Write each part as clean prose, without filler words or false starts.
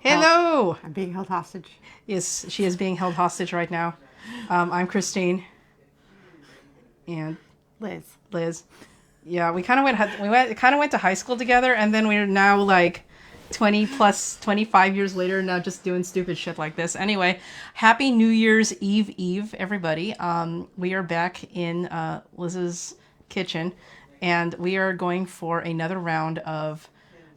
Hello! I'm being held hostage. Yes, she is being held hostage right now. I'm Christine. And Liz. Yeah, we kind of went to high school together, and then we're now like 25 years later, now just doing stupid shit like this. Anyway, happy New Year's Eve, everybody. We are back in Liz's kitchen, and we are going for another round of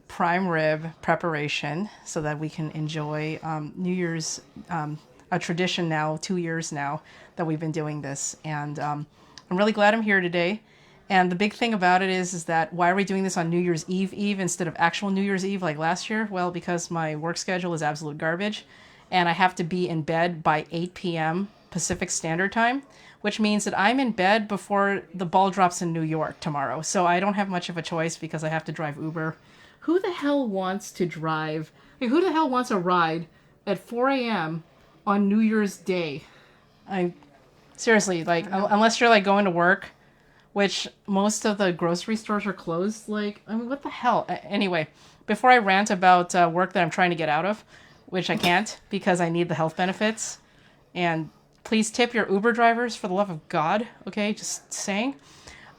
prime rib preparation so that we can enjoy New Year's, a tradition now, 2 years now that we've been doing this. And I'm really glad I'm here today. And the big thing about it is that why are we doing this on New Year's Eve instead of actual New Year's Eve like last year? Well, because my work schedule is absolute garbage, and I have to be in bed by 8 p.m. Pacific Standard Time, which means that I'm in bed before the ball drops in New York tomorrow. So I don't have much of a choice because I have to drive Uber. Who the hell wants to drive? Like, who the hell wants a ride at 4 a.m. on New Year's Day? Seriously, like, unless you're like going to work, which most of the grocery stores are closed. Like, I mean, what the hell? Anyway, before I rant about work that I'm trying to get out of, which I can't because I need the health benefits, and please tip your Uber drivers for the love of God, okay? Just saying.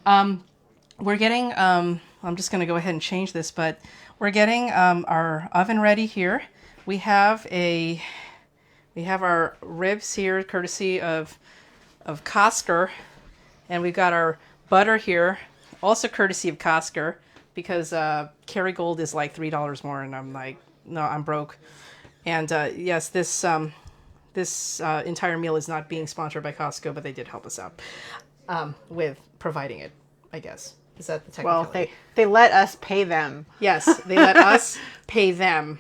We're getting, I'm just going to go ahead and change this, but we're getting our oven ready here. We have our ribs here, courtesy of Costco, and we've got our butter here, also courtesy of Costco, because Kerrygold is like $3 more, and I'm like, no, I'm broke. And yes, this entire meal is not being sponsored by Costco, but they did help us out with providing it, I guess. Is that the technicality? Well, they let us pay them. Yes, they let us pay them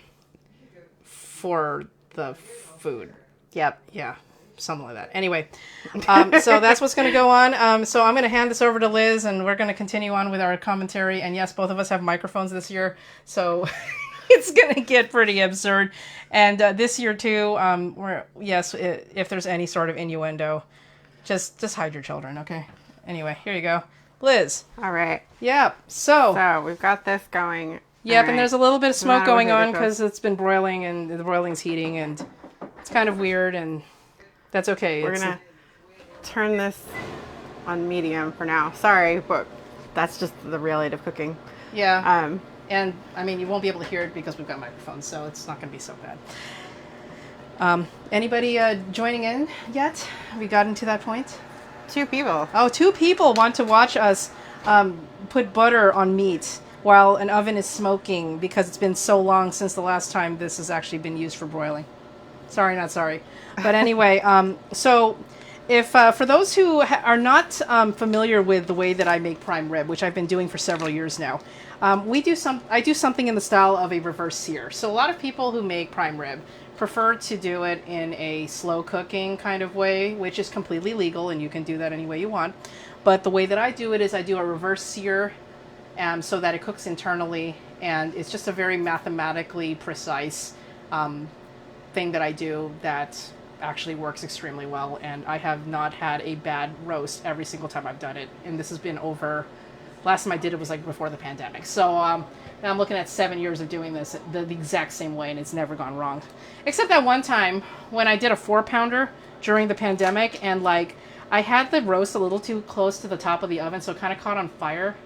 for the food. Yep. Yeah, something like that. Anyway, so that's what's going to go on. So I'm going to hand this over to Liz, and we're going to continue on with our commentary. And yes, both of us have microphones this year, so it's going to get pretty absurd. And this year too, if there's any sort of innuendo, just hide your children, okay? Anyway, here you go. Liz. All right. Yep. So we've got this going. Yep, right. And there's a little bit of smoke Not going on ridiculous. because it's been broiling and the boiling's heating, and it's kind of weird, and that's okay. We're going to turn this on medium for now. Sorry, but that's just the reality of cooking. Yeah. And I mean, you won't be able to hear it because we've got microphones, so it's not going to be so bad. Anybody joining in yet? Have we gotten to that point? 2 people. Oh, 2 people want to watch us put butter on meat while an oven is smoking because it's been so long since the last time this has actually been used for broiling. Sorry, not sorry. But anyway, so if for those who are not familiar with the way that I make prime rib, which I've been doing for several years now, I do something in the style of a reverse sear. So a lot of people who make prime rib prefer to do it in a slow cooking kind of way, which is completely legal, and you can do that any way you want. But the way that I do it is I do a reverse sear so that it cooks internally, and it's just a very mathematically precise thing that I do that actually works extremely well, and I have not had a bad roast every single time I've done it. And this has been over, last time I did it was like before the pandemic. So now I'm looking at 7 years of doing this the exact same way, and it's never gone wrong. Except that one time when I did a 4-pounder during the pandemic, and like I had the roast a little too close to the top of the oven, so it kind of caught on fire.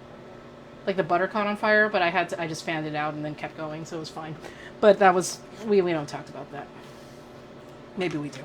Like the butter caught on fire, but I just fanned it out and then kept going, so it was fine. But that was, we don't talk about that. Maybe we do.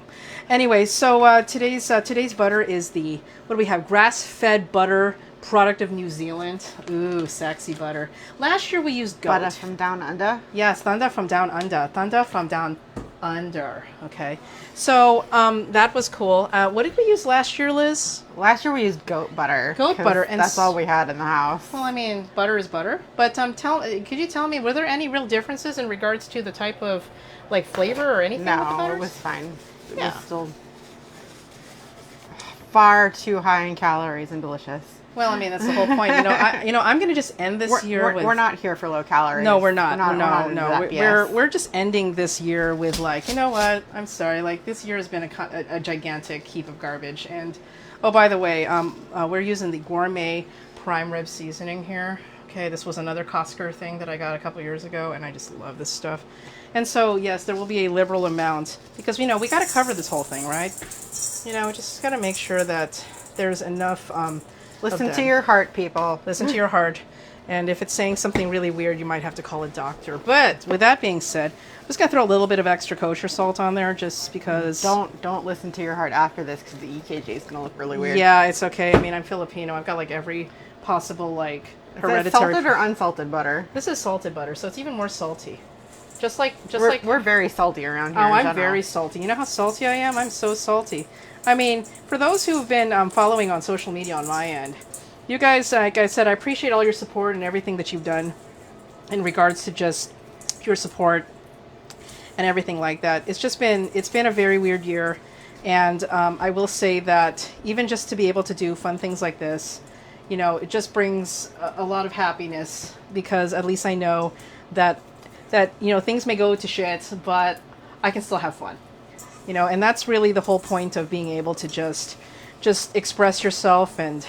Anyway, so today's butter is the, what do we have? Grass-fed butter, product of New Zealand. Ooh, sexy butter. Last year we used goat. Butter from down under. Yes, thunder from down under. Thunder from down under. Okay. So that was cool. What did we use last year, Liz? Last year we used goat butter. Goat butter, and that's all we had in the house. Well, I mean, butter is butter. But could you tell me, were there any real differences in regards to the type of like flavor or anything? with the No, butters? it was fine. It Yeah. was still far too high in calories and delicious. Well, I mean, that's the whole point. I'm going to just end this year with. We're not here for low calories. No, we're not. We're not into that BS. We're just ending this year with like, you know what? I'm sorry. Like this year has been a gigantic heap of garbage. And oh, by the way, we're using the gourmet prime rib seasoning here. Okay, this was another Costco thing that I got a couple years ago, and I just love this stuff. And so, yes, there will be a liberal amount because, you know, we got to cover this whole thing, right? You know, just got to make sure that there's enough. Listen to your heart, people. Listen to your heart. And if it's saying something really weird, you might have to call a doctor. But with that being said, I'm just going to throw a little bit of extra kosher salt on there just because... Don't listen to your heart after this because the EKG is going to look really weird. Yeah, it's okay. I mean, I'm Filipino. I've got like every possible like hereditary... Is that salted or unsalted butter? This is salted butter, so it's even more salty. Just like we're very salty around here. Oh, I'm very salty. You know how salty I am? I'm so salty. I mean, for those who've been following on social media on my end, you guys, like I said, I appreciate all your support and everything that you've done in regards to just pure support and everything like that. It's been a very weird year, and I will say that even just to be able to do fun things like this, you know, it just brings a lot of happiness because at least I know that you know, things may go to shit, but I can still have fun. You know, and that's really the whole point of being able to just express yourself and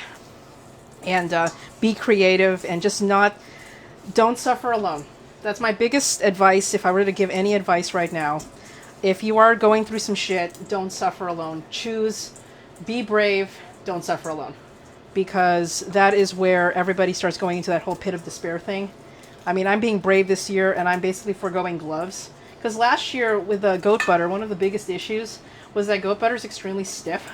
be creative and just don't suffer alone. That's my biggest advice. If I were to give any advice right now, if you are going through some shit, don't suffer alone. Be brave, don't suffer alone. Because that is where everybody starts going into that whole pit of despair thing. I mean, I'm being brave this year and I'm basically foregoing gloves. Because last year with the goat butter, one of the biggest issues was that goat butter is extremely stiff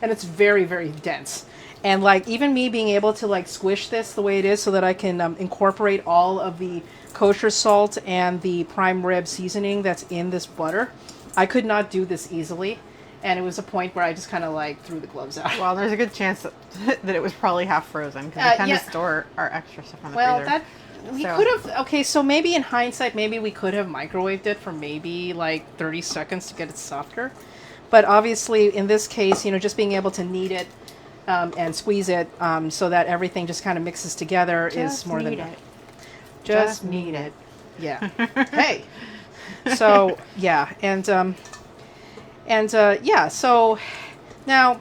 and it's very, very dense. And like even me being able to like squish this the way it is so that I can incorporate all of the kosher salt and the prime rib seasoning that's in this butter, I could not do this easily. And it was a point where I just kind of like threw the gloves out. Well, there's a good chance that it was probably half frozen because we tend to store our extra stuff on the freezer. We could have, okay, so maybe in hindsight, maybe we could have microwaved it for maybe like 30 seconds to get it softer. But obviously, in this case, you know, just being able to knead it and squeeze it so that everything just kind of mixes together is more than enough. Just knead it. Yeah. Hey. So, yeah. Yeah, so now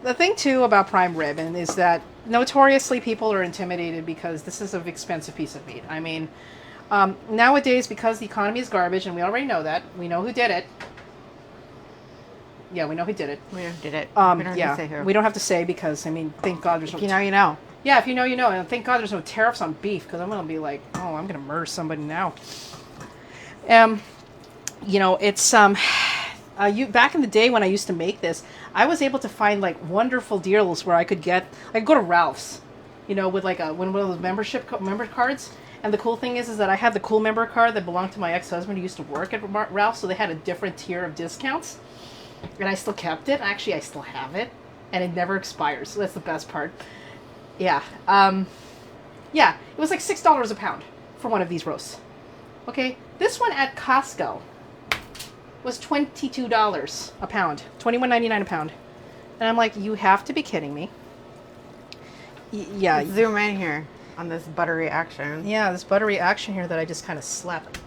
the thing too about prime rib is that notoriously people are intimidated because this is an expensive piece of meat. I mean, nowadays, because the economy is garbage, and we already know that, we know who did it. Yeah, we know who did it. We did it. We don't have to say who. We don't have to say because, I mean, thank God there's no... If you know, you know. Yeah, if you know, you know. And thank God there's no tariffs on beef because I'm going to be like, oh, I'm going to murder somebody now. You know, it's... back in the day when I used to make this, I was able to find like wonderful deals where I could go to Ralph's, you know, with like one of those member cards. And the cool thing is that I had the cool member card that belonged to my ex-husband who used to work at Ralph's, so they had a different tier of discounts. And I still kept it. Actually, I still have it, and it never expires. So that's the best part. Yeah, yeah, it was like $6 a pound for one of these roasts. Okay, this one at Costco was $22 a pound, $21.99 a pound, and I'm like, you have to be kidding me. Yeah. Let's zoom in here on this buttery action. Yeah, this buttery action here that I just kind of slapped.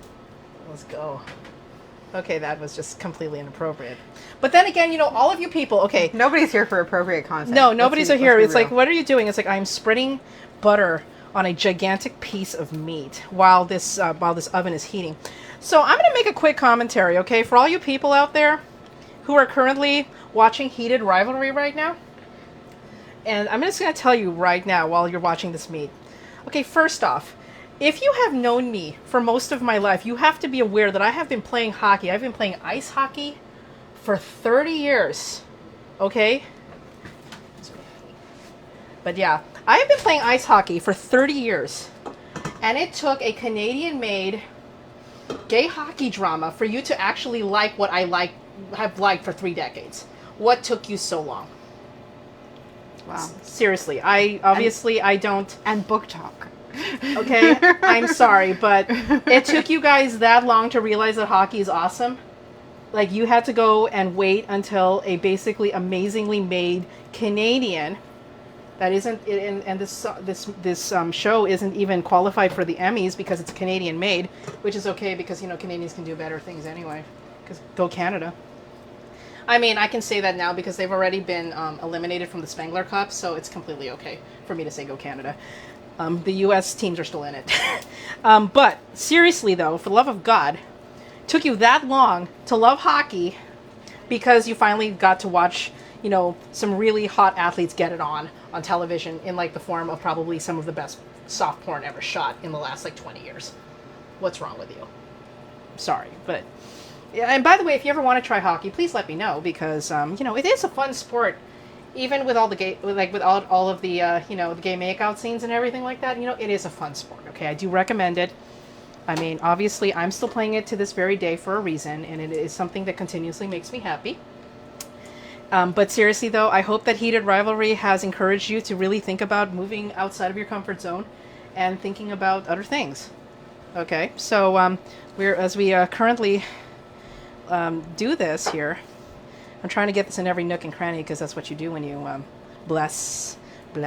Let's go. Okay, that was just completely inappropriate. But then again, you know, all of you people, okay. Nobody's here for appropriate content. No, nobody's here. It's like, what are you doing? It's like, I'm spreading butter on a gigantic piece of meat while this oven is heating. So I'm going to make a quick commentary, okay, for all you people out there who are currently watching Heated Rivalry right now. And I'm just going to tell you right now while you're watching this meet. Okay, first off, if you have known me for most of my life, you have to be aware that I have been playing hockey. I've been playing ice hockey for 30 years, okay? But yeah, I have been playing ice hockey for 30 years. And it took a Canadian-made gay hockey drama for you to actually like what I have liked for 3 decades. What took you so long? Wow. Seriously, I don't... And book talk. Okay, I'm sorry, but it took you guys that long to realize that hockey is awesome. Like, you had to go and wait until a basically amazingly made Canadian that isn't, and this show isn't even qualified for the Emmys because it's Canadian made, which is okay because, you know, Canadians can do better things anyway. Because go Canada. I mean, I can say that now because they've already been eliminated from the Spengler Cup, so it's completely okay for me to say go Canada. The U.S. teams are still in it. But seriously, though, for the love of God, took you that long to love hockey because you finally got to watch, some really hot athletes get it on television in like the form of probably some of the best soft porn ever shot in the last like 20 years. What's wrong with you? Sorry, but yeah. And by the way, if you ever want to try hockey, please let me know because it is a fun sport. Even with all the gay, like with all of the the gay makeout scenes and everything like that, it is a fun sport. Okay, I do recommend it. I mean, obviously, I'm still playing it to this very day for a reason, and it is something that continuously makes me happy. But seriously, though, I hope that Heated Rivalry has encouraged you to really think about moving outside of your comfort zone and thinking about other things. Okay, so as we currently do this here, I'm trying to get this in every nook and cranny because that's what you do when you bless. We do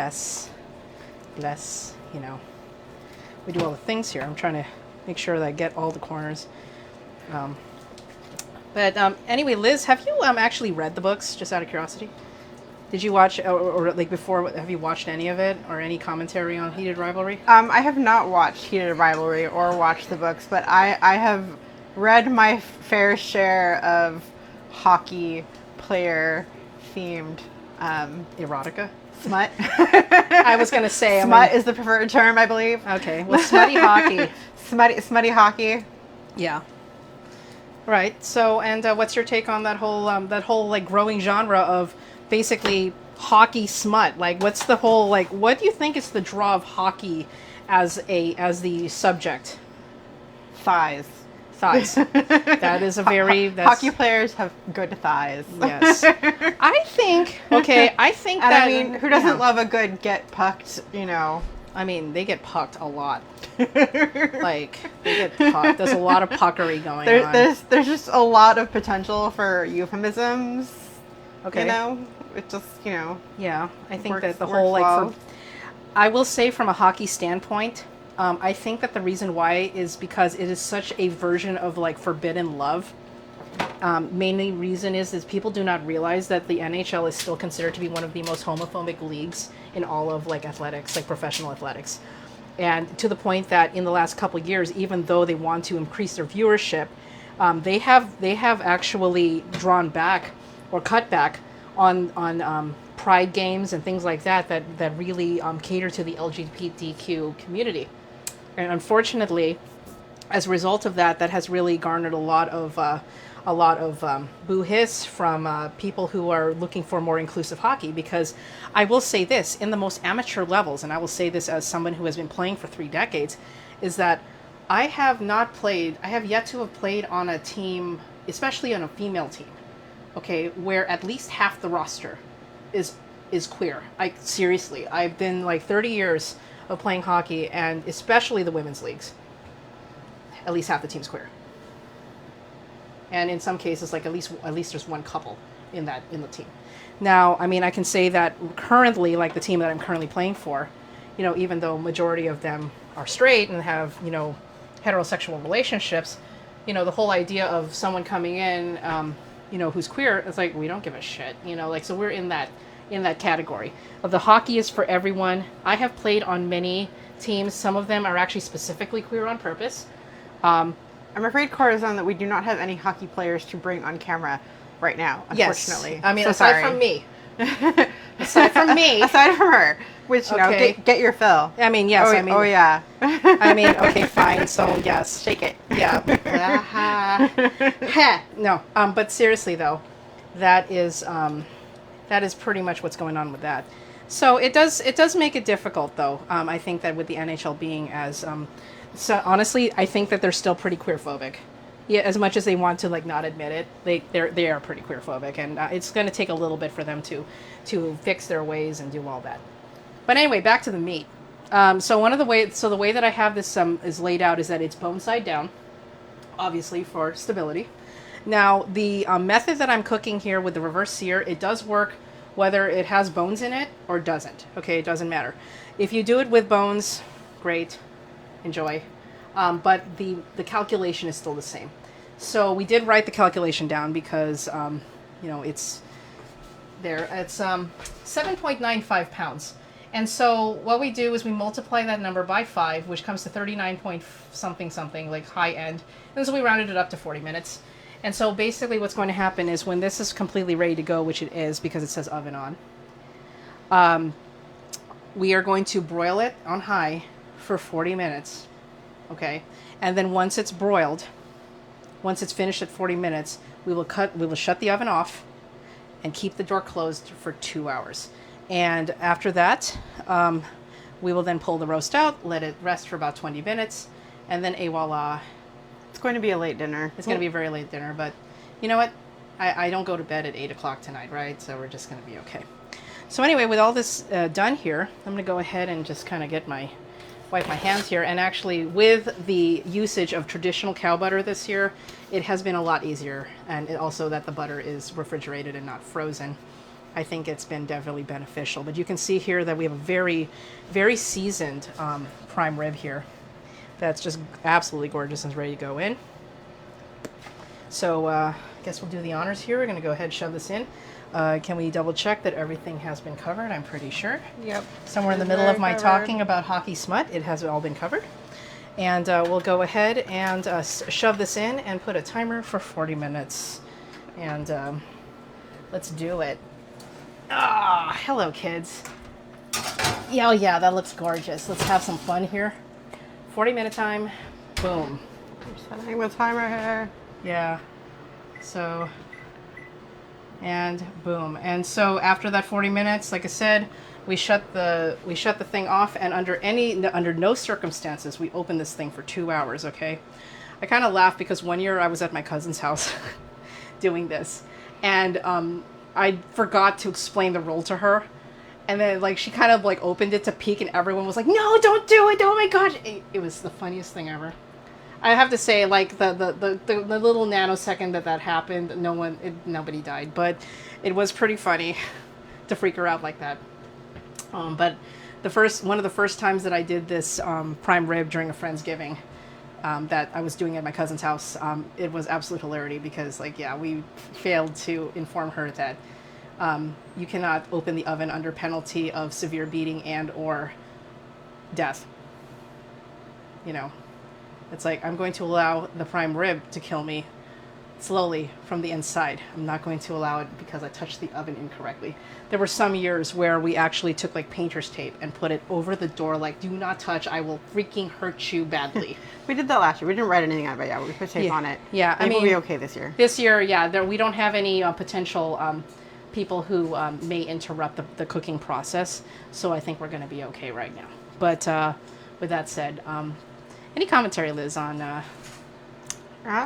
all the things here. I'm trying to make sure that I get all the corners. But anyway, Liz, have you actually read the books, just out of curiosity? Did you watch, or like before, have you watched any of it, or any commentary on Heated Rivalry? I have not watched Heated Rivalry or watched the books, but I have read my fair share of hockey player themed Erotica? smut. I was going to say. Smut is the preferred term, I believe. Okay, well, smutty hockey. Smutty hockey. Yeah. Right. So, and what's your take on that whole like growing genre of basically hockey smut? Like, what's the whole like? What do you think is the draw of hockey as the subject? Thighs. That is a very hockey players have good thighs. Yes. I think and that, I mean, who doesn't love a good get pucked, I mean, they get pucked a lot. Like, they get pucked. There's a lot of puckery going on. There's just a lot of potential for euphemisms. Okay. It just, Yeah, I think works, that the whole, well. I will say from a hockey standpoint, I think that the reason why is because it is such a version of, like, forbidden love. Mainly reason is people do not realize that the NHL is still considered to be one of the most homophobic leagues in all of, like, athletics, like professional athletics. And to the point that in the last couple of years, even though they want to increase their viewership, they have actually drawn back or cut back on pride games and things like that really cater to the LGBTQ community. And unfortunately, as a result of that has really garnered a lot of boo-hiss from people who are looking for more inclusive hockey. Because I will say this, in the most amateur levels, and I will say this as someone who has been playing for 3 decades, is that I have yet to have played on a team, especially on a female team, okay, where at least half the roster is queer. Seriously, I've been like 30 years of playing hockey, and especially the women's leagues, at least half the team's queer. And in some cases, like at least there's one couple in the team. Now, I mean, I can say that currently, like the team that I'm currently playing for, even though majority of them are straight and have, heterosexual relationships, the whole idea of someone coming in, who's queer, it's like, we don't give a shit, so we're in that category of the hockey is for everyone. I have played on many teams. Some of them are actually specifically queer on purpose. I'm afraid, Corazon, that we do not have any hockey players to bring on camera right now, unfortunately. Yes. I mean, so aside from me. Aside from me. Aside from her. Which, okay. Get your fill. I mean, yes. Oh, yeah. I mean, okay, fine. So, yes. Shake it. Yeah. No. But seriously, though, that is pretty much what's going on with that. So it does make it difficult, though. I think that with the NHL being as... So honestly, I think that they're still pretty queerphobic. Yeah, as much as they want to like not admit it, they are pretty queerphobic, and it's going to take a little bit for them to fix their ways and do all that. But anyway, back to the meat. So the way that I have this is laid out is that it's bone side down, obviously for stability. Now the method that I'm cooking here with the reverse sear, it does work whether it has bones in it or doesn't. Okay, it doesn't matter. If you do it with bones, great. Enjoy. But the calculation is still the same. So we did write the calculation down because, it's there. It's 7.95 pounds. And so what we do is we multiply that number by 5, which comes to 39 point something something, like high end. And so we rounded it up to 40 minutes. And so basically what's going to happen is when this is completely ready to go, which it is because it says oven on, we are going to broil it on high for 40 minutes. Okay? And then once it's broiled, once it's finished at 40 minutes, we will shut the oven off and keep the door closed for 2 hours. And after that, we will then pull the roast out, let it rest for about 20 minutes, and then voila. It's going to be a late dinner. It's going to be a very late dinner, but you know what? I don't go to bed at 8 o'clock tonight, right? So we're just going to be okay. So anyway, with all this done here, I'm going to go ahead and just kind of wipe my hands here. And actually, with the usage of traditional cow butter this year, it has been a lot easier. And also that the butter is refrigerated and not frozen. I think it's been definitely beneficial. But you can see here that we have a very, very seasoned prime rib here. That's just absolutely gorgeous and is ready to go in. So I guess we'll do the honors here. We're going to go ahead and shove this in. Can we double check that everything has been covered? I'm pretty sure. Yep. Somewhere in the middle of my talking about hockey smut, it has all been covered. And we'll go ahead and shove this in and put a timer for 40 minutes. And let's do it. Ah, hello, kids. Yeah, oh yeah, that looks gorgeous. Let's have some fun here. 40-minute time. Boom. I'm setting the timer here. Yeah. So, and boom. And so after that 40 minutes, like I said, we shut the thing off, and under no circumstances we open this thing for 2 hours. Okay. I kind of laugh because one year I was at my cousin's house doing this, and I forgot to explain the rule to her. And then, like, she kind of, like, opened it to peek, and everyone was like, no, don't do it. Oh, my God. It was the funniest thing ever. I have to say, like, the little nanosecond that happened, nobody died. But it was pretty funny to freak her out like that. But one of the first times that I did this prime rib during a Friendsgiving that I was doing at my cousin's house, it was absolute hilarity because, like, yeah, we failed to inform her that you cannot open the oven under penalty of severe beating and or death. You know, it's like, I'm going to allow the prime rib to kill me slowly from the inside. I'm not going to allow it because I touched the oven incorrectly. There were some years where we actually took like painter's tape and put it over the door, like, do not touch, I will freaking hurt you badly. We did that last year. We didn't write anything out, but yeah, we put tape on it. Yeah, I mean, we'll be okay this year. This year, yeah, we don't have any potential people who may interrupt the cooking process, so I think we're going to be okay right now. But with that said, any commentary, Liz, on...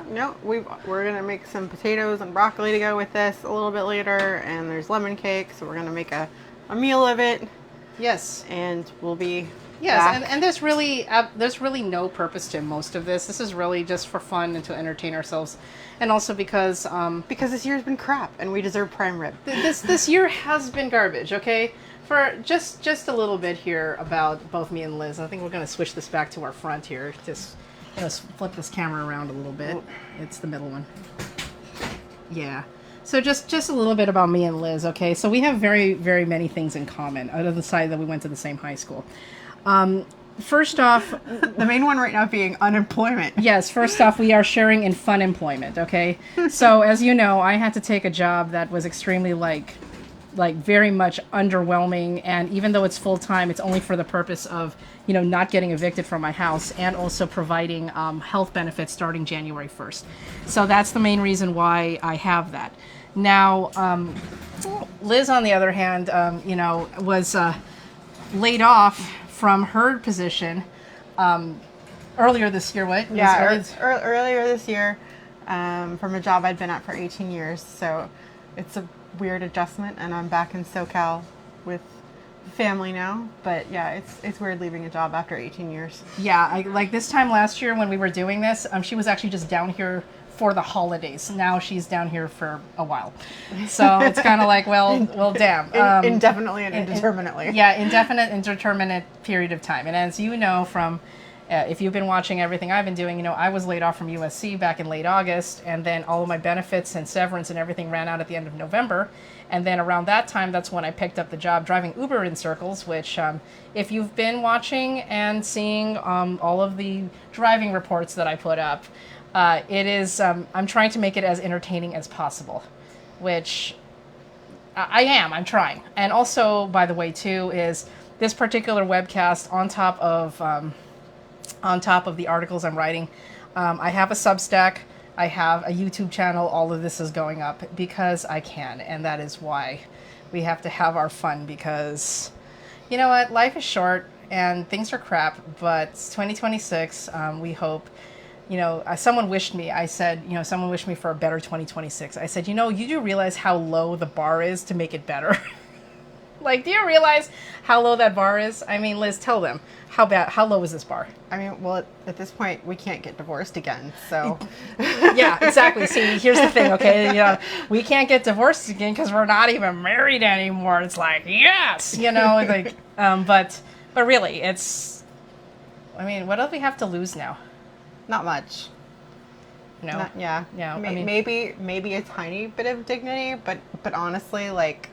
No, we're going to make some potatoes and broccoli to go with this a little bit later, and there's lemon cake, so we're going to make a meal of it. Yes. And we'll be Yes, and there's really no purpose to most of this. This is really just for fun and to entertain ourselves, and also because this year's been crap, and we deserve prime rib. This year has been garbage. Okay, for just a little bit here about both me and Liz. I think we're going to switch this back to our front here. Just flip this camera around a little bit. It's the middle one. Yeah. So just a little bit about me and Liz. Okay, so we have very, very many things in common, other than the side that we went to the same high school. First off, the main one right now being unemployment. Yes, first off, we are sharing in fun employment, okay? So, as you know, I had to take a job that was extremely, like very much underwhelming, and even though it's full-time, it's only for the purpose of, not getting evicted from my house, and also providing health benefits starting January 1st. So that's the main reason why I have that. Now, Liz, on the other hand, was laid off from her position earlier this year. What? Yeah, earlier this year from a job I'd been at for 18 years. So it's a weird adjustment, and I'm back in SoCal with family now. But yeah, it's weird leaving a job after 18 years. Yeah, like this time last year when we were doing this, she was actually just down here for the holidays. Now she's down here for a while. So it's kind of like, well, damn. Indefinitely and indeterminately. Yeah, indefinite, indeterminate period of time. And as you know from, If you've been watching everything I've been doing, you know, I was laid off from USC back in late August, and then all of my benefits and severance and everything ran out at the end of November. And then around that time, that's when I picked up the job driving Uber in circles, which if you've been watching and seeing all of the driving reports that I put up, it is, I'm trying to make it as entertaining as possible, which I'm trying. And also, by the way, too, is this particular webcast on top of the articles I'm writing. I have a Substack, I have a YouTube channel, all of this is going up because I can, and that is why we have to have our fun, because, you know what, life is short and things are crap, but 2026, we hope, you know, someone wished me for a better 2026. I said, you know, you do realize how low the bar is to make it better? Like, do you realize how low that bar is? I mean, Liz, tell them, how low is this bar? I mean, well, at this point, we can't get divorced again, so. Yeah, exactly. See, here's the thing, okay? You know, we can't get divorced again because we're not even married anymore. It's like, yes, you know, like, but really, it's, I mean, what else we have to lose now? Not much. No. Yeah. Yeah. I mean, maybe a tiny bit of dignity, but honestly, like,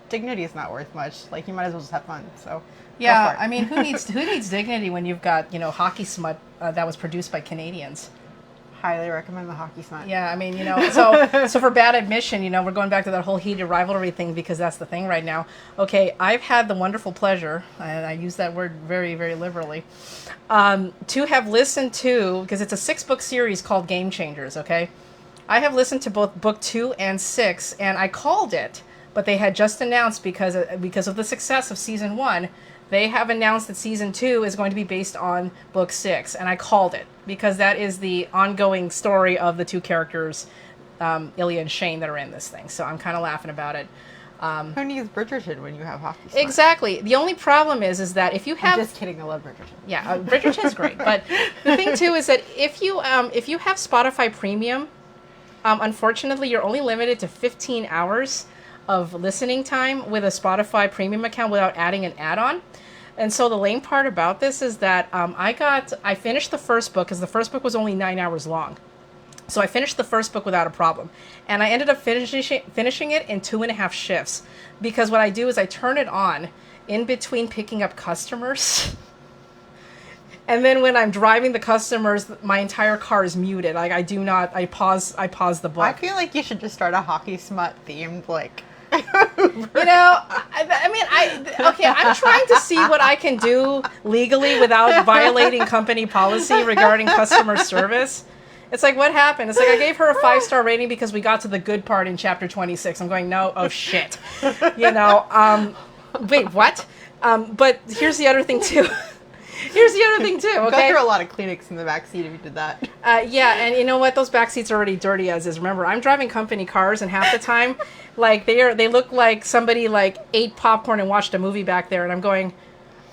dignity is not worth much. Like, you might as well just have fun. So. Yeah, I mean, who needs dignity when you've got, you know, hockey smut that was produced by Canadians? Highly recommend the hockey smut. Yeah, I mean, you know, so for bad admission, you know, we're going back to that whole heated rivalry thing because that's the thing right now. Okay, I've had the wonderful pleasure, and I use that word very, very liberally, to have listened to, because it's a 6-book series called Game Changers, okay? I have listened to both book 2 and 6, and I called it, but they had just announced because of the success of season 1, they have announced that season 2 is going to be based on book 6, and I called it because that is the ongoing story of the two characters, Ilya and Shane, that are in this thing. So I'm kind of laughing about it. Who needs Bridgerton when you have hockey smut? Exactly. The only problem is that if you have... I'm just kidding. I love Bridgerton. Yeah, Bridgerton's great. But the thing, too, is that if you have Spotify Premium, unfortunately, you're only limited to 15 hours of listening time with a Spotify Premium account without adding an add-on. And so the lame part about this is that I finished the first book, because the first book was only 9 hours long. So I finished the first book without a problem. And I ended up finishing it in 2.5 shifts. Because what I do is I turn it on in between picking up customers. And then when I'm driving the customers, my entire car is muted. Like, I pause the book. I feel like you should just start a hockey smut themed, like... You know, I'm trying to see what I can do legally without violating company policy regarding customer service. It's like, what happened? It's like, I gave her a 5-star rating because we got to the good part in chapter 26. I'm going, no, oh shit. You know, wait, what? But here's the other thing too. Okay? Go through a lot of Kleenex in the back seat if you did that. Yeah, and you know what? Those back seats are already dirty as is. Remember, I'm driving company cars, and half the time, like they look like somebody like ate popcorn and watched a movie back there, and I'm going,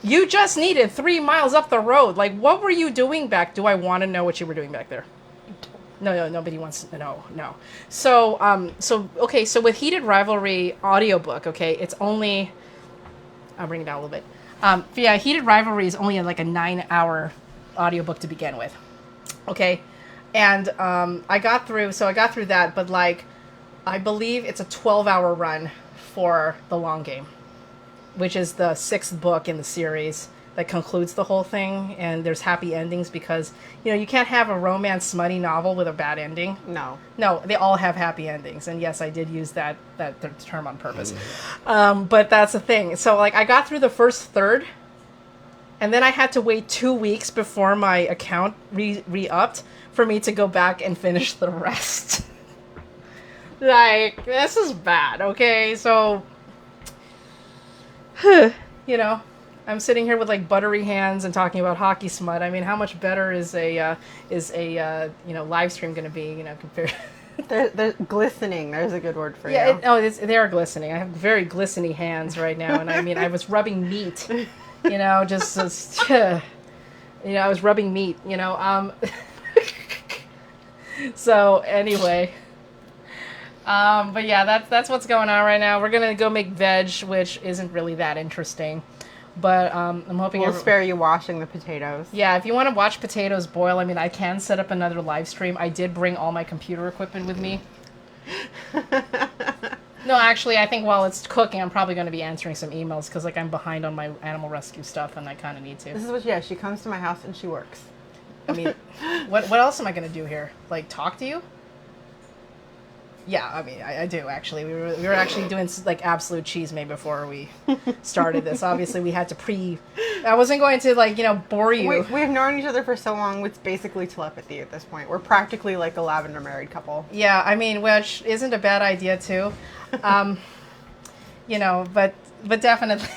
you just needed 3 miles up the road. Like, what were you doing back? Do I want to know what you were doing back there? No, nobody wants to know. No. So okay, so with Heated Rivalry audiobook, okay, it's only, I'll bring it down a little bit. Yeah, Heated Rivalry is only like a 9-hour audiobook to begin with. Okay. And I got through that, but like, I believe it's a 12-hour run for The Long Game, which is the 6th book in the series that concludes the whole thing. And there's happy endings because, you know, you can't have a romance smutty novel with a bad ending. No, they all have happy endings. And yes, I did use that term on purpose. But that's the thing. So like, I got through the first third, and then I had to wait 2 weeks before my account re-upped for me to go back and finish the rest. Like, this is bad, okay? So, you know, I'm sitting here with like buttery hands and talking about hockey smut. I mean, how much better is a live stream going to be, you know, compared? They're glistening. There's a good word for you. Yeah, they are glistening. I have very glistening hands right now, and I mean, I was rubbing meat, you know, just you know, I was rubbing meat, you know. So anyway. But yeah, that's what's going on right now. We're gonna go make veg, which isn't really that interesting. But I'm hoping We'll spare you washing the potatoes. Yeah, if you want to watch potatoes boil, I mean, I can set up another live stream. I did bring all my computer equipment with me. No, actually, I think while it's cooking, I'm probably going to be answering some emails because, like, I'm behind on my animal rescue stuff, and I kind of need to. This is what, yeah, she comes to my house and she works. I mean, what else am I going to do here? Like, talk to you? Yeah, I mean, I do, actually. We were actually doing, like, absolute cheese-made before we started this. Obviously, we had to I wasn't going to, like, you know, bore you. We've known each other for so long, it's basically telepathy at this point. We're practically like a lavender married couple. Yeah, I mean, which isn't a bad idea, too. You know, but definitely...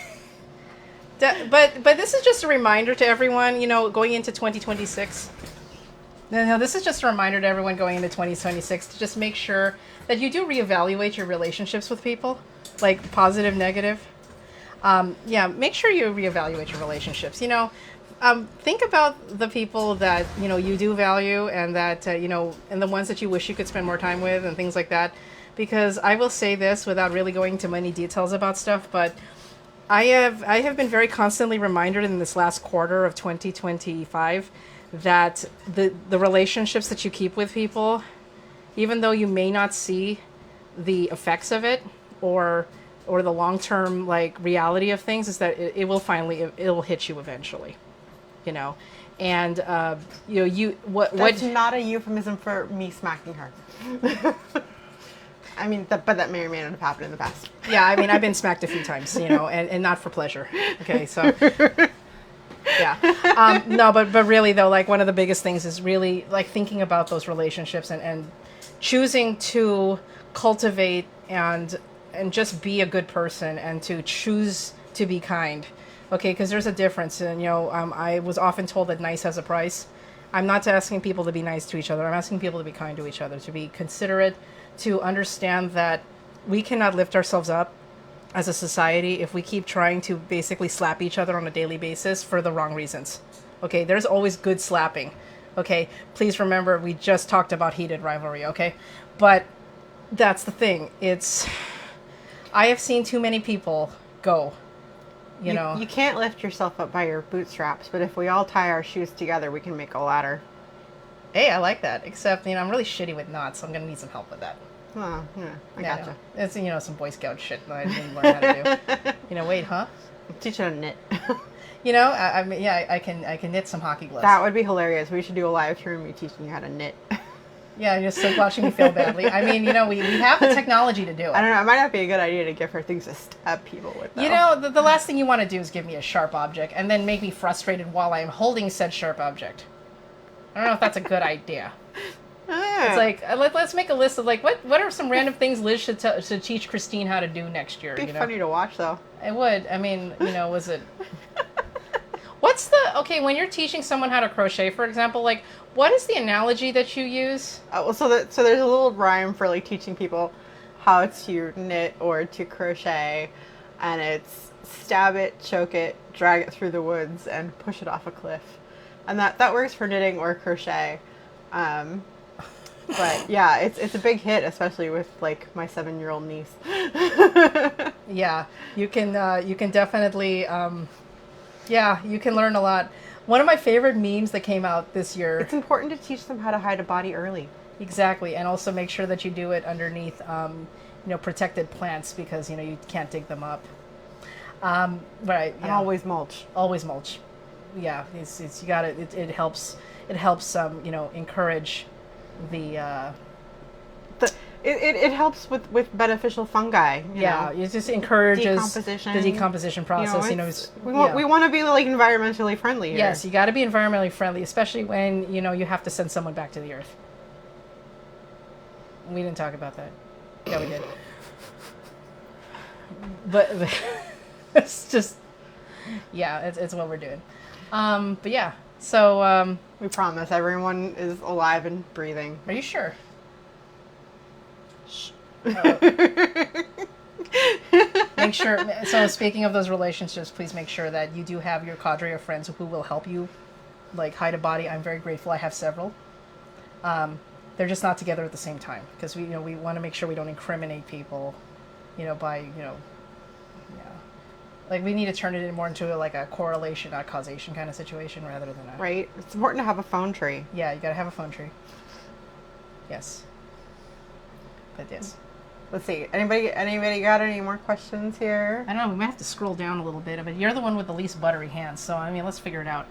But this is just a reminder to everyone, you know, going into 2026. No, this is just a reminder to everyone going into 2026 to just make sure that you do reevaluate your relationships with people, like positive, negative. Yeah, make sure you reevaluate your relationships. You know, think about the people that, you know, you do value and that, you know, and the ones that you wish you could spend more time with and things like that. Because I will say this without really going into many details about stuff, but I have been very constantly reminded in this last quarter of 2025 that the relationships that you keep with people, even though you may not see the effects of it or the long-term like reality of things, is that it will hit you eventually, you know. And you know, That's not a euphemism for me smacking her. I mean, but that may or may not have happened in the past. Yeah, I mean, I've been smacked a few times, you know, and not for pleasure. Okay, so yeah, no, but really though, like one of the biggest things is really like thinking about those relationships and choosing to cultivate and just be a good person and to choose to be kind. Okay, because there's a difference, and you know, I was often told that nice has a price. I'm not asking people to be nice to each other. I'm asking people to be kind to each other, to be considerate, to understand that we cannot lift ourselves up as a society if we keep trying to basically slap each other on a daily basis for the wrong reasons. Okay, there's always good slapping. Okay, please remember we just talked about heated rivalry, okay? But that's the thing. I have seen too many people go, you know. You can't lift yourself up by your bootstraps, but if we all tie our shoes together, we can make a ladder. Hey, I like that. Except, you know, I'm really shitty with knots, so I'm gonna need some help with that. Oh, yeah, I gotcha. No. It's, you know, some Boy Scout shit that I didn't learn how to do. You know, wait, huh? Teach you how to knit. You know, I mean, yeah, I can knit some hockey gloves. That would be hilarious. We should do a live stream of me teaching you how to knit. Yeah, just like watching me fail badly. I mean, you know, we have the technology to do it. I don't know. It might not be a good idea to give her things to stab people with, though. You know, the last thing you want to do is give me a sharp object and then make me frustrated while I'm holding said sharp object. I don't know if that's a good idea. It's like, let's make a list of, like, what are some random things Liz should teach Christine how to do next year? It'd be funny to watch, though. It would. I mean, you know, was it... Okay, when you're teaching someone how to crochet, for example, like, what is the analogy that you use? Well, so there's a little rhyme for, like, teaching people how to knit or to crochet, and it's stab it, choke it, drag it through the woods, and push it off a cliff. And that works for knitting or crochet. But yeah, it's a big hit, especially with like my 7-year-old niece. Yeah, you can definitely, yeah, you can learn a lot. One of my favorite memes that came out this year. It's important to teach them how to hide a body early. Exactly, and also make sure that you do it underneath, you know, protected plants because you know you can't dig them up. Right. Yeah. And always mulch. Always mulch. Yeah, it's you got it. It helps. It helps. You know, encourage the. It helps with beneficial fungi. You know? It just encourages the decomposition process. You know, we want to be like environmentally friendly here. Yes, you got to be environmentally friendly, especially when you know you have to send someone back to the earth. We didn't talk about that. Yeah, we did. But it's just, yeah, it's what we're doing. But yeah, so we promise everyone is alive and breathing. Are you sure? Make sure. So speaking of those relationships, please make sure that you do have your cadre of friends who will help you, like hide a body. I'm very grateful. I have several. They're just not together at the same time because we want to make sure we don't incriminate people, by Like we need to turn it more into like a correlation, not causation kind of situation rather than a... Right? It's important to have a phone tree. Yeah, you gotta have a phone tree. Yes. But yes. Let's see. Anybody got any more questions here? I don't know, we might have to scroll down a little bit, but you're the one with the least buttery hands, so I mean, let's figure it out.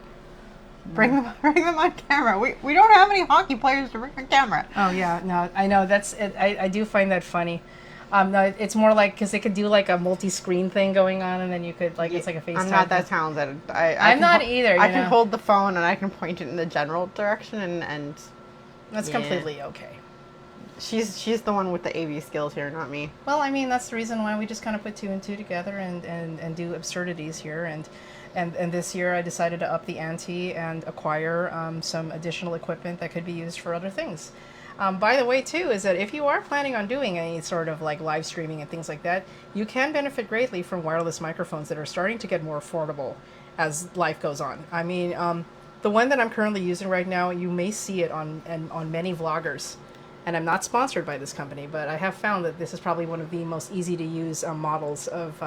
Bring them on camera. We don't have any hockey players to bring on camera. Oh yeah, no, I know that's it. I do find that funny. No, it's more like because they could do like a multi-screen thing going on, and then you could like it's like a FaceTime. I'm not that talented. I'm not either. I can hold the phone and I can point it in the general direction, and that's completely okay. She's the one with the AV skills here, not me. Well, I mean that's the reason why we just kind of put two and two together and do absurdities here and this year I decided to up the ante and acquire some additional equipment that could be used for other things. By the way, too, is that if you are planning on doing any sort of like live streaming and things like that, you can benefit greatly from wireless microphones that are starting to get more affordable as life goes on. I mean, the one that I'm currently using right now, you may see it on many vloggers. And I'm not sponsored by this company, but I have found that this is probably one of the most easy to use models of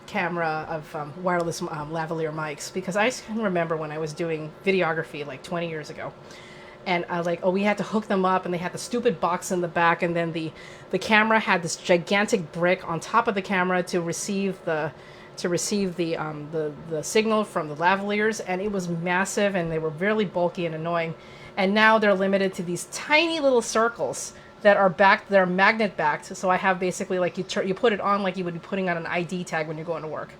camera of wireless lavalier mics, because I can remember when I was doing videography like 20 years ago, and I was like, oh, we had to hook them up, and they had the stupid box in the back, and then the camera had this gigantic brick on top of the camera to receive the signal from the lavaliers, and it was massive, and they were really bulky and annoying. And now they're limited to these tiny little circles that are backed, that are magnet backed. So I have basically like you put it on like you would be putting on an ID tag when you're going to work.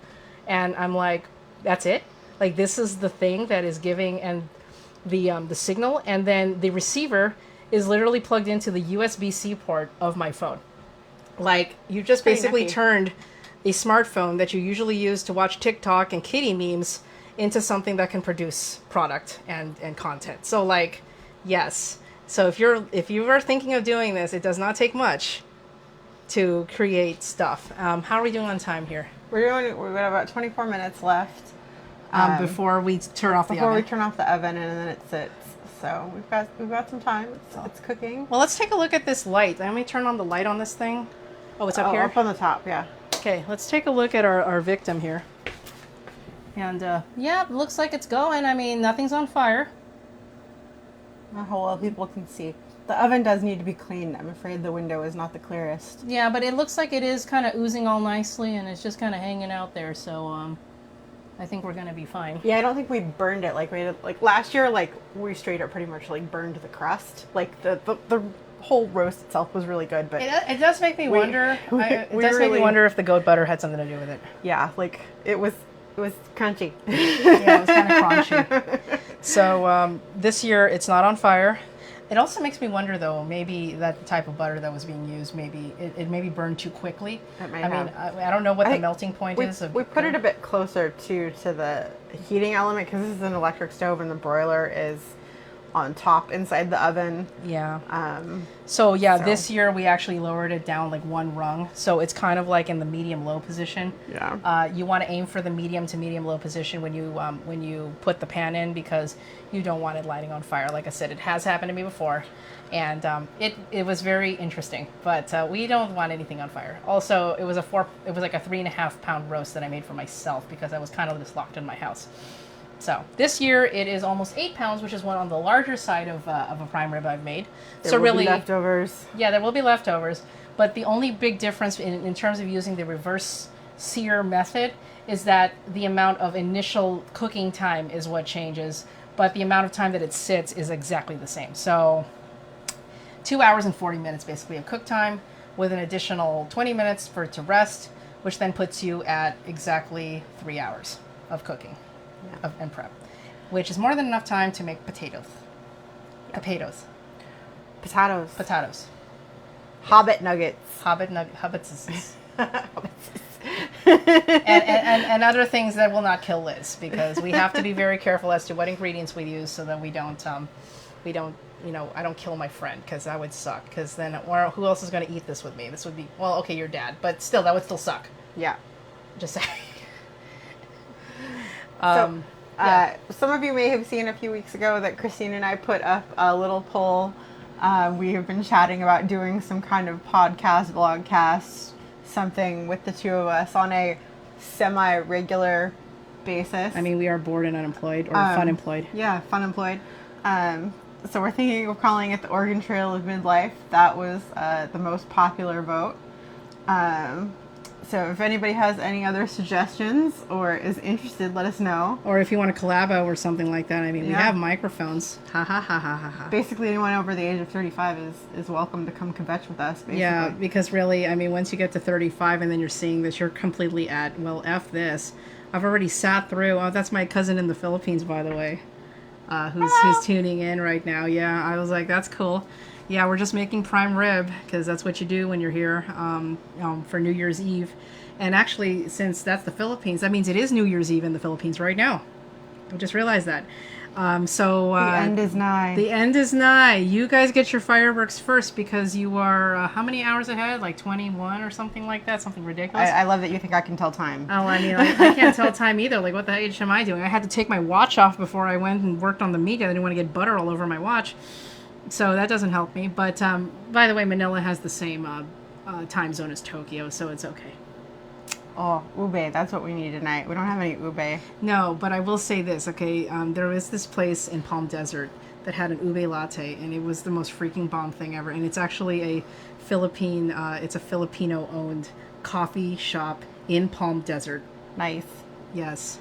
And I'm like, that's it? Like this is the thing that is giving and the signal, and then the receiver is literally plugged into the USB-C port of my phone. Like you just basically turned a smartphone that you usually use to watch TikTok and kitty memes into something that can produce product and content. So like, yes. So if you are thinking of doing this, it does not take much to create stuff. How are we doing on time here? We've got about 24 minutes left. Before we turn off the oven. Before we turn off the oven and then it sits. So we've got some time. It's cooking. Well, let's take a look at this light. Let me turn on the light on this thing. Oh, it's up here? Up on the top, yeah. Okay, let's take a look at our victim here. And yeah, it looks like it's going. I mean, nothing's on fire. Not how well people can see. The oven does need to be cleaned. I'm afraid the window is not the clearest. Yeah, but it looks like it is kind of oozing all nicely, and it's just kind of hanging out there. So I think we're gonna be fine. Yeah, I don't think we burned it like we did. Like last year, like we straight up pretty much like burned the crust. Like the whole roast itself was really good, but it does make me wonder. It does make me wonder if the goat butter had something to do with it. Yeah, like it was crunchy. Yeah, it was kind of crunchy. So this year it's not on fire. It also makes me wonder, though, maybe that type of butter that was being used, maybe it maybe burned too quickly. It might mean, I don't know what the melting point is. We put it a bit closer to the heating element because this is an electric stove and the broiler is on top inside the oven. Yeah. So this year we actually lowered it down like one rung. So it's kind of like in the medium-low position. Yeah. You want to aim for the medium to medium-low position when you put the pan in, because you don't want it lighting on fire. Like I said, it has happened to me before, and it was very interesting. But we don't want anything on fire. Also, it was like a 3.5 pound roast that I made for myself because I was kind of just locked in my house. So this year it is almost 8 pounds, which is one on the larger side of a prime rib I've made. There will be leftovers. Yeah, there will be leftovers. But the only big difference in terms of using the reverse sear method is that the amount of initial cooking time is what changes, but the amount of time that it sits is exactly the same. So 2 hours and 40 minutes basically of cook time, with an additional 20 minutes for it to rest, which then puts you at exactly 3 hours of cooking. Yeah. And prep, which is more than enough time to make potatoes. Yep. Potatoes. Hobbit nuggets. Hobbits. and other things that will not kill Liz, because we have to be very careful as to what ingredients we use so that we don't I don't kill my friend, because that would suck. Because then who else is going to eat this with me? This would be, well, okay, your dad, but still, that would still suck. Yeah. Just saying. Some of you may have seen a few weeks ago that Christine and I put up a little poll. We have been chatting about doing some kind of podcast, vlogcast, something with the two of us on a semi-regular basis. I mean, we are bored and unemployed, or fun employed. Yeah, fun employed. So we're thinking of calling it the Oregon Trail of Midlife. That was the most popular vote. So if anybody has any other suggestions or is interested, let us know. Or if you want to collabo or something like that. I mean, we have microphones. Ha ha ha ha ha ha. Basically, anyone over the age of 35 is welcome to come kvetch with us, basically. Yeah, because really, I mean, once you get to 35 and then you're seeing this, you're completely at, well, F this. I've already sat through, oh, that's my cousin in the Philippines, by the way, who's tuning in right now. Yeah, I was like, that's cool. Yeah, we're just making prime rib because that's what you do when you're here for New Year's Eve. And actually, since that's the Philippines, that means it is New Year's Eve in the Philippines right now. I just realized that. The end is nigh. The end is nigh. You guys get your fireworks first because you are how many hours ahead? Like 21 or something like that? Something ridiculous? I love that you think I can tell time. Oh, I mean, I can't tell time either. Like, what the H am I doing? I had to take my watch off before I went and worked on the meat. I didn't want to get butter all over my watch. So that doesn't help me. But by the way, Manila has the same time zone as Tokyo, so it's okay. Oh, ube. That's what we need tonight. We don't have any ube. No, but I will say this, okay? There was this place in Palm Desert that had an ube latte, and it was the most freaking bomb thing ever. And it's actually a Filipino-owned coffee shop in Palm Desert. Nice. Yes.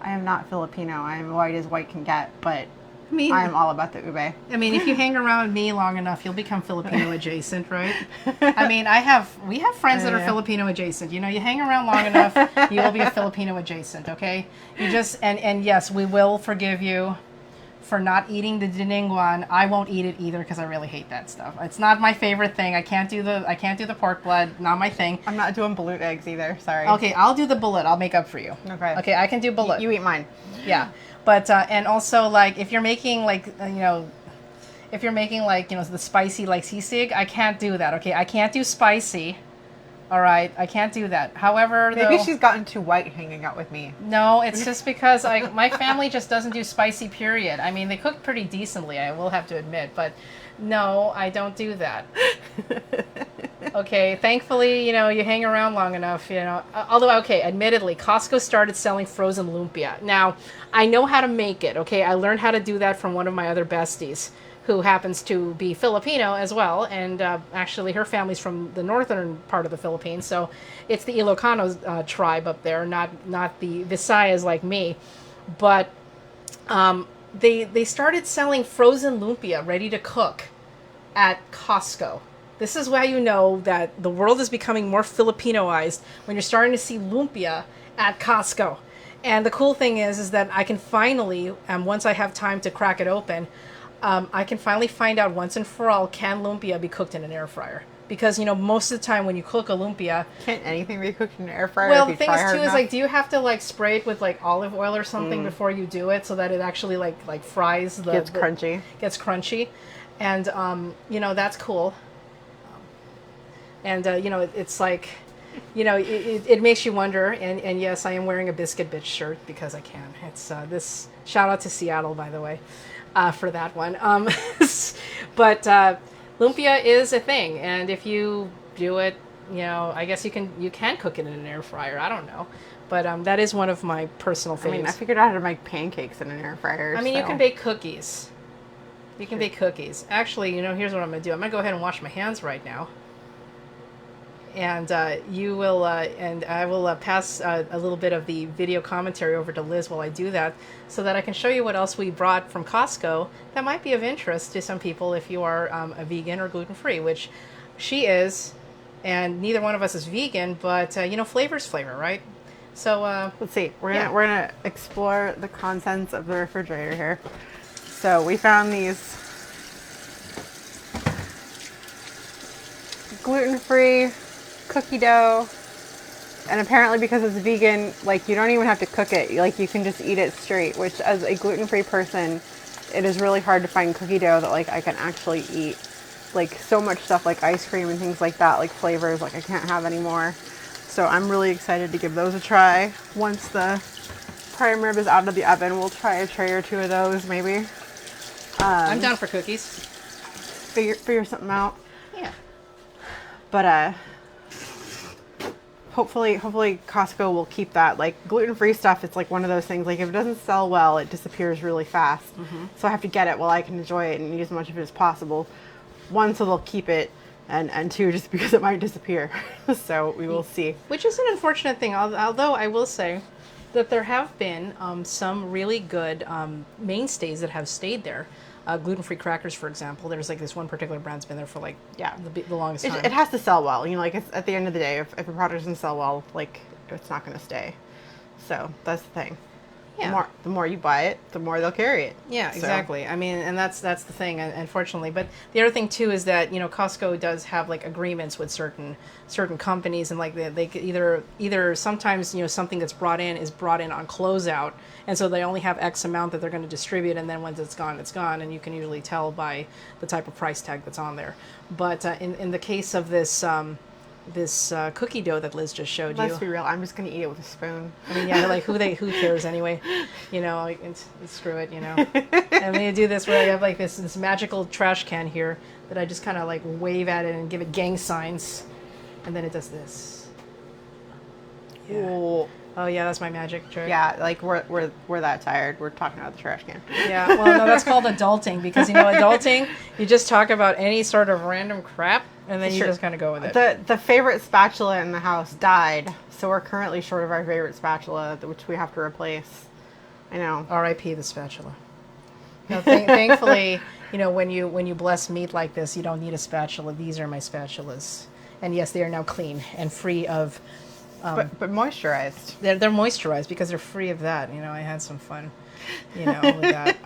I am not Filipino. I am white as white can get, but I mean, I am all about the ube. I mean, if you hang around me long enough, you'll become Filipino adjacent, right? I mean, we have friends that are Filipino adjacent. You know, you hang around long enough, you will be a Filipino adjacent, okay? You just and yes, we will forgive you for not eating the dininguan. I won't eat it either because I really hate that stuff. It's not my favorite thing. I can't do the pork blood. Not my thing. I'm not doing balut eggs either. Sorry. Okay, I'll do the balut. I'll make up for you. Okay. Okay, I can do balut. You eat mine. Yeah. But and also, like, if you're making the spicy like sisig, I can't do that. Okay, I can't do spicy. All right, I can't do that. However, maybe she's gotten too white hanging out with me. No, it's just because my family just doesn't do spicy. Period. I mean, they cook pretty decently, I will have to admit, but no, I don't do that. Okay, thankfully, you hang around long enough, Although, okay, admittedly, Costco started selling frozen lumpia. Now, I know how to make it, okay? I learned how to do that from one of my other besties, who happens to be Filipino as well, and actually her family's from the northern part of the Philippines, so it's the Ilocano tribe up there, not the Visayas like me. But they started selling frozen lumpia ready to cook at Costco. This is why you know that the world is becoming more Filipinoized when you're starting to see lumpia at Costco. And the cool thing is that I can finally, once I have time to crack it open, I can finally find out once and for all, can lumpia be cooked in an air fryer? Because, most of the time when you cook a lumpia... Can't anything be cooked in an air fryer? Well, the thing is, too, is, do you have to, spray it with, olive oil or something before you do it so that it actually, fries the... Gets crunchy. Gets crunchy. And, that's cool. And, it's like... it makes you wonder, and yes, I am wearing a Biscuit Bitch shirt because I can. It's this... Shout out to Seattle, by the way, for that one. But lumpia is a thing, and if you do it, I guess you can cook it in an air fryer. I don't know. But that is one of my personal faves. I mean, I figured out how to make pancakes in an air fryer. I mean, you can bake cookies. You can bake cookies. Actually, here's what I'm going to do. I'm going to go ahead and wash my hands right now. And you will, and I will pass a little bit of the video commentary over to Liz while I do that, so that I can show you what else we brought from Costco that might be of interest to some people if you are a vegan or gluten-free, which she is, and neither one of us is vegan, but flavor's flavor, right? So let's see. We're gonna explore the contents of the refrigerator here. So we found these gluten-free cookie dough, and apparently because it's vegan, you don't even have to cook it, you can just eat it straight, which as a gluten-free person, it is really hard to find cookie dough that I can actually eat. So much stuff like ice cream and things like that, flavors I can't have anymore. So I'm really excited to give those a try. Once the prime rib is out of the oven, we'll try a tray or two of those maybe. I'm down for cookies. Figure something out. Yeah. But hopefully Costco will keep that. Like gluten-free stuff, it's like one of those things, like if it doesn't sell well, it disappears really fast. So I have to get it while I can enjoy it and eat as much of it as possible. One, so they'll keep it, and two, just because it might disappear. So we will see. Which is an unfortunate thing, although I will say that there have been some really good mainstays that have stayed there. Gluten-free crackers, for example. There's like this one particular brand's been there for like the longest time. It has to sell well. You know, like it's, at the end of the day, if a product doesn't sell well, like it's not going to stay. So that's the thing. Yeah. The more you buy it, the more they'll carry it. Yeah, exactly. I mean, and that's the thing, unfortunately. But the other thing too is that, you know, Costco does have like agreements with certain companies, and like they could either sometimes, you know, something that's brought in is brought in on closeout, and so they only have X amount that they're going to distribute, and then once it's gone, and you can usually tell by the type of price tag that's on there. But in the case of this cookie dough that Liz just showed you. Let's be real. I'm just gonna eat it with a spoon. I mean, yeah, like who cares anyway? You know, like, screw it. You know. And then you do this where I have like this magical trash can here that I just kind of like wave at it and give it gang signs, and then it does this. Yeah. Ooh. Oh yeah, that's my magic trick. Yeah, like we're that tired. We're talking about the trash can. Yeah, well, no, that's called adulting, because, you know, adulting, you just talk about any sort of random crap, and then you just kind of go with it. The favorite spatula in the house died, so we're currently short of our favorite spatula, which we have to replace. I know. R.I.P. the spatula. No, thankfully, you know, when you bless meat like this, you don't need a spatula. These are my spatulas, and yes, they are now clean and free of. But moisturized. They're moisturized because they're free of that. You know, I had some fun, you know, with that.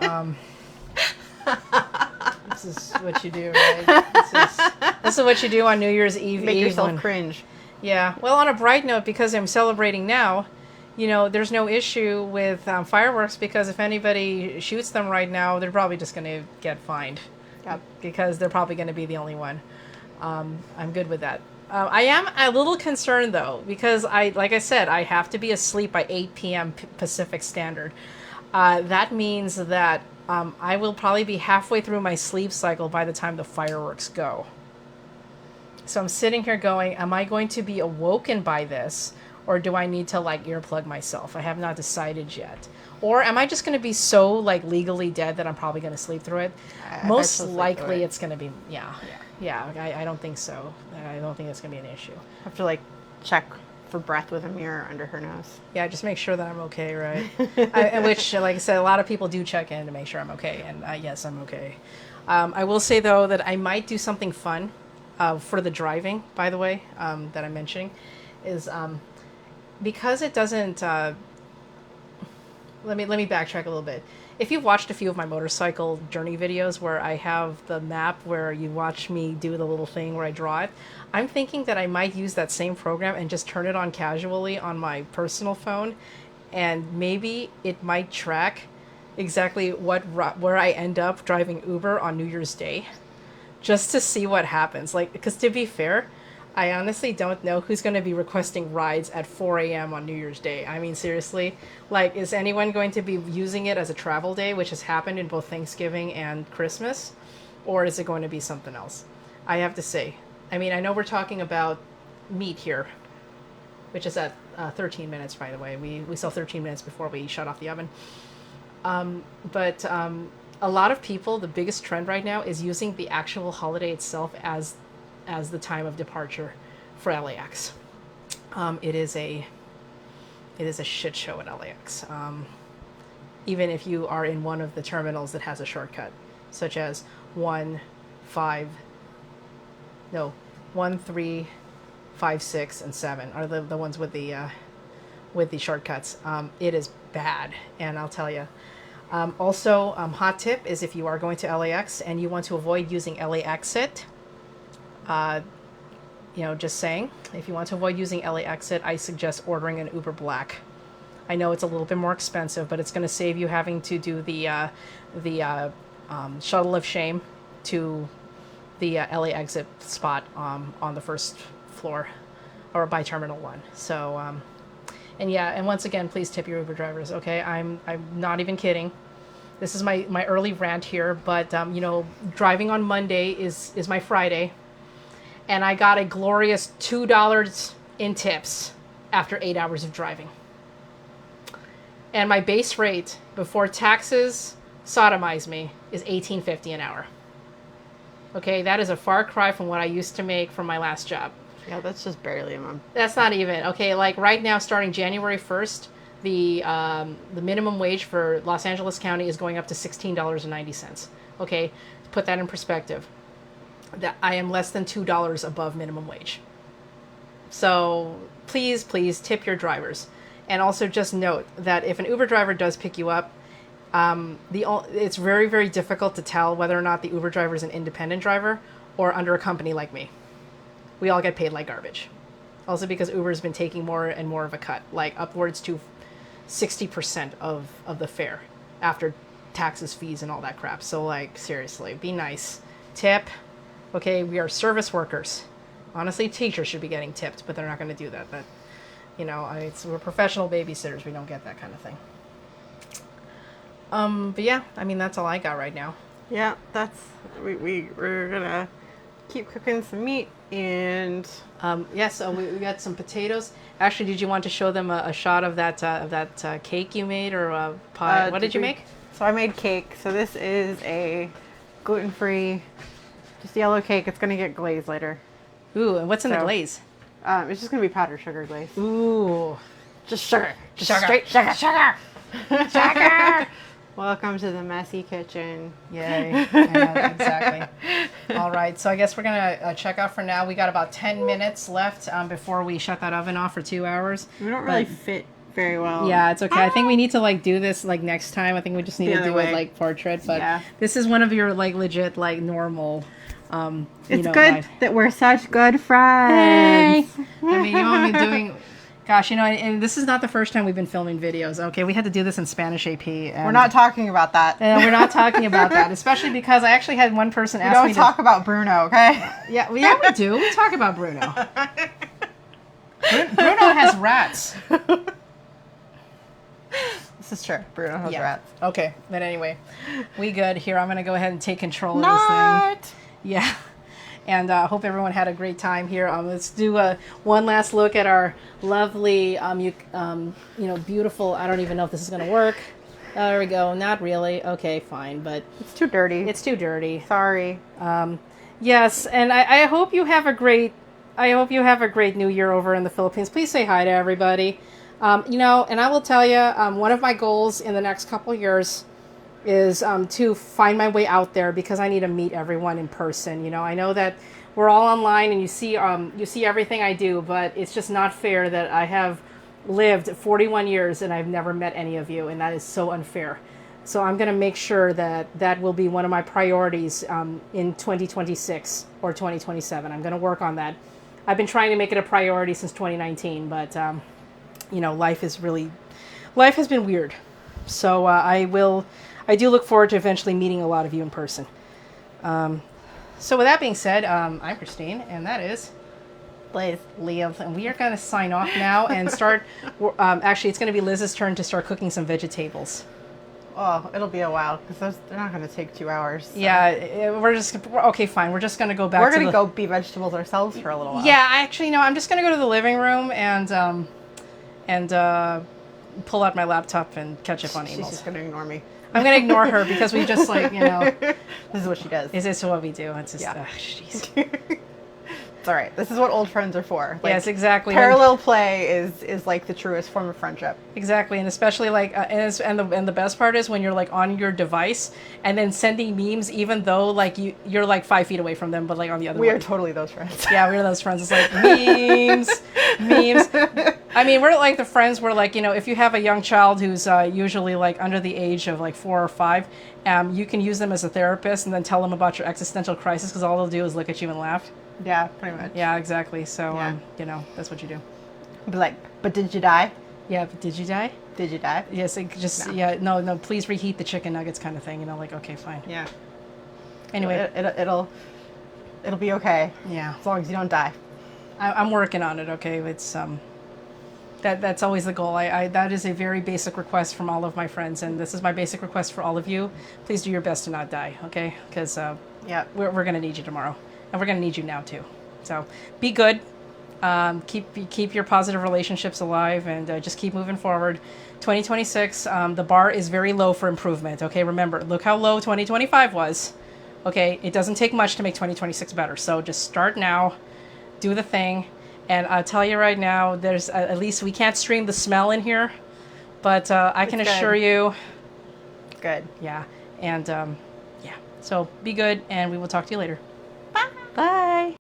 This is what you do, right? This is what you do on New Year's Eve. Make yourself cringe. Yeah. Well, on a bright note, because I'm celebrating now, you know, there's no issue with fireworks, because if anybody shoots them right now, they're probably just going to get fined. Yep. Because they're probably going to be the only one. I'm good with that. I am a little concerned, though, because like I said, I have to be asleep by 8 p.m. Pacific Standard. That means that I will probably be halfway through my sleep cycle by the time the fireworks go. So I'm sitting here going, am I going to be awoken by this, or do I need to like earplug myself? I have not decided yet. Or am I just going to be so like legally dead that I'm probably going to sleep through it? Most likely it's going to be, yeah, I don't think so. I don't think it's going to be an issue. I have to like check for breath with a mirror under her nose. Yeah, just make sure that I'm okay, right? Which, like I said, a lot of people do check in to make sure I'm okay, and yes, I'm okay. I will say, though, that I might do something fun for the driving, by the way, that I'm mentioning, is because it doesn't... Let me backtrack a little bit. If you've watched a few of my motorcycle journey videos where I have the map where you watch me do the little thing where I draw it, I'm thinking that I might use that same program and just turn it on casually on my personal phone, and maybe it might track exactly where I end up driving Uber on New Year's Day, just to see what happens. Like, because to be fair, I honestly don't know who's going to be requesting rides at 4 a.m. on New Year's Day. I mean, seriously, like, is anyone going to be using it as a travel day, which has happened in both Thanksgiving and Christmas? Or is it going to be something else? I have to say, I mean, I know we're talking about meat here, which is at 13 minutes, by the way. We sell 13 minutes before we shut off the oven. But a lot of people, the biggest trend right now is using the actual holiday itself as the time of departure for LAX. It is a shit show at LAX. Even if you are in one of the terminals that has a shortcut, such as 1, 3, 5, 6, and 7 are the ones with the shortcuts. It is bad, and I'll tell you. Also, hot tip is if you are going to LAX and you want to avoid using LA Exit, just saying, if you want to avoid using LA Exit, I suggest ordering an Uber Black. I know it's a little bit more expensive, but it's going to save you having to do the shuttle of shame to the LA Exit spot on the first floor or by Terminal 1. So, and once again, please tip your Uber drivers, okay? I'm not even kidding. This is my early rant here, but, driving on Monday is my Friday. And I got a glorious $2 in tips after 8 hours of driving. And my base rate before taxes sodomize me is $18.50 an hour. Okay, that is a far cry from what I used to make from my last job. Yeah, that's just barely a month. That's not even. Okay, like right now, starting January 1st, the minimum wage for Los Angeles County is going up to $16.90. Okay, to put that in perspective, that I am less than $2 above minimum wage. So please tip your drivers. And also just note that if an Uber driver does pick you up, it's very, very difficult to tell whether or not the Uber driver is an independent driver or under a company like me. We all get paid like garbage. Also because Uber has been taking more and more of a cut, like upwards to 60% of the fare after taxes, fees, and all that crap. So like, seriously, be nice. Tip. Okay, we are service workers. Honestly, teachers should be getting tipped, but they're not going to do that. But, we're professional babysitters. We don't get that kind of thing. But yeah, I mean, that's all I got right now. Yeah, we're gonna keep cooking some meat and so we got some potatoes. Actually, did you want to show them a shot of that cake you made or pie? What did you make? So I made cake. So this is a gluten-free, just yellow cake. It's gonna get glazed later. Ooh, and what's in the glaze? It's just gonna be powdered sugar glaze. Ooh, just sugar, just sugar. Straight sugar, sugar. Welcome to the messy kitchen. Yay. Yeah, exactly. All right, so I guess we're going to check out for now. We got about 10 minutes left before we shut that oven off for 2 hours. We don't really fit very well. Yeah, it's okay. I think we need to do this next time. I think we just need to do it portrait. But this is one of your legit normal. It's good that we're such good friends. Hey. I mean, you want me doing... Gosh, and this is not the first time we've been filming videos. Okay, we had to do this in Spanish AP. And we're not talking about that. We're not talking about that, especially because I actually had one person ask me to... talk about Bruno, okay? Yeah, we do. We talk about Bruno. Bruno has rats. This is true. Bruno has rats. Okay, but anyway, we good. Here, I'm going to go ahead and take control of this thing. Yeah. And I hope everyone had a great time here. Let's do one last look at our lovely, beautiful. I don't even know if this is going to work. There we go. Not really. Okay, fine, but it's too dirty. It's too dirty. Sorry. Yes, and I hope you have a great. I hope you have a great New Year over in the Philippines. Please say hi to everybody. And I will tell you, one of my goals in the next couple years is to find my way out there because I need to meet everyone in person. I know that we're all online and you see everything I do, but it's just not fair that I have lived 41 years and I've never met any of you, and that is so unfair. So I'm going to make sure that will be one of my priorities in 2026 or 2027. I'm going to work on that. I've been trying to make it a priority since 2019, but life has been weird. So I do look forward to eventually meeting a lot of you in person. So with that being said, I'm Christine, and that is Liz. And we are going to sign off now and start. Actually, it's going to be Liz's turn to start cooking some vegetables. Oh, it'll be a while because they're not going to take 2 hours. So. Yeah, okay, fine. We're just going to go back. We're going to go be vegetables ourselves for a little while. Yeah, actually, no. I'm just going to go to the living room and pull out my laptop and catch up on emails. She's just going to ignore me. I'm going to ignore her because we just This is what she does. This is what we do. It's just, jeez. It's all right. This is what old friends are for. Yes, exactly. Parallel play is like the truest form of friendship. Exactly, and especially and the best part is when you're on your device and then sending memes, even though you're 5 feet away from them, but on the other. We are totally those friends. Yeah, we're those friends. It's memes. I mean, we're the friends where if you have a young child who's usually under the age of 4 or 5, you can use them as a therapist and then tell them about your existential crisis because all they'll do is look at you and laugh. Yeah, pretty much. Yeah, exactly. So, that's what you do. Be but did you die? Yeah, but did you die? Did you die? Yes, no, please reheat the chicken nuggets kind of thing. Okay, fine. Yeah. Anyway. It'll be okay. Yeah. As long as you don't die. I'm working on it, okay? It's, that's always the goal. That is a very basic request from all of my friends, and this is my basic request for all of you. Please do your best to not die, okay? Because, we're going to need you tomorrow. And we're going to need you now, too. So, be good. Keep your positive relationships alive, and just keep moving forward. 2026, the bar is very low for improvement. Okay, remember, look how low 2025 was. Okay, it doesn't take much to make 2026 better. So just start now, do the thing, and I'll tell you right now, there's at least we can't stream the smell in here, but I can assure you, good. yeah, and yeah. So be good, and we will talk to you later. Bye. Bye.